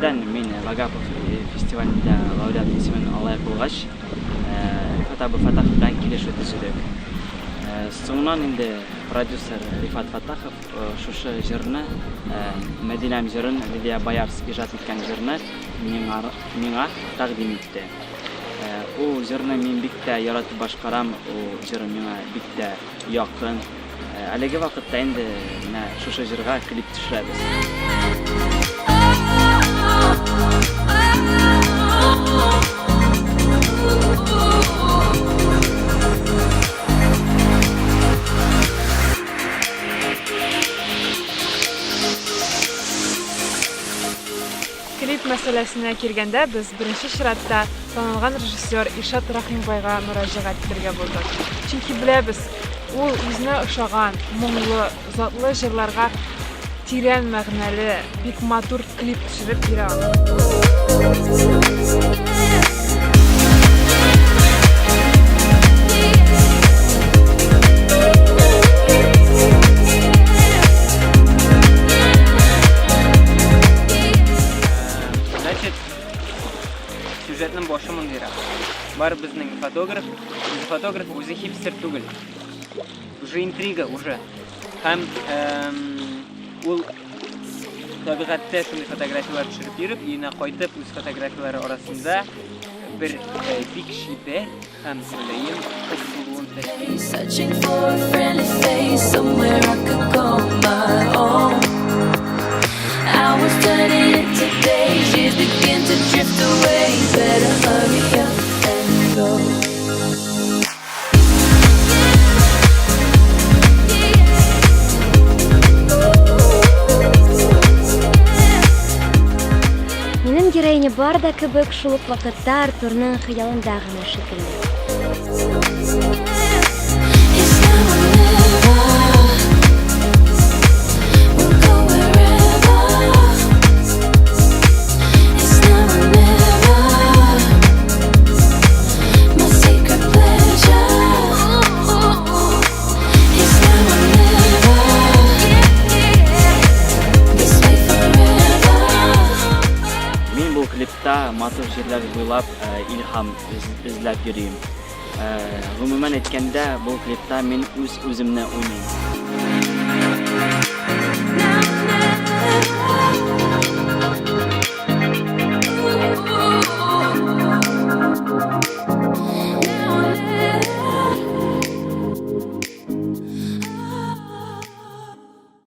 Birden men Vagapov festivalinde laureat ismini layık bulgaç Fatah Fatah bilen kileş ötüzüdük. Soğunan indi prodüser Rifat Fatahov şuşu jırını Medinem jırın Lidia Bayarski jat etken jırını mena takdim etti. O jırını men bikte yaratıp başkaram, o jırı mena bikte yakın. Әлеге вакытта инде менә шушы җырга клип төшерәбез. Клип мәсьәләсенә килгәндә без беренче чиратта танылган режиссер Ишат Рахимбайга мөрәҗәгать итәргә булдык. Чөнки беләбез, ул үзенә ошаган, моңлы, затлы җырларга тирән мәгънәле, бик матур клип төшереп бирә ала. Сюжетның башы мондыйрак. Бар безнең фотограф үзе хипстер түгел. Уже интрига уже. Һәм ул табигатьтә шундый фотографиялар төшереп йөреп, өенә кайтып үз фотографиялары арасында бер бик шибә һәм мөлаем кыз булуын теләгән. Searching for a friendly face, somewhere I could call my own. Hours turning into days, years begin to drift away. Better hurry up and go. Минем героиня бар да кебек шул ук вакытта Артурның хыялында гына шикелле. It's now or never. We'll go wherever. It's now or never. My secret pleasure. It's now or never. This way forever. Мен бу клипта матур җирләр буйлап илһам эзләп йөрим. Гомумән әйткәндә, бу клипта мен үз-үземне уйныйм.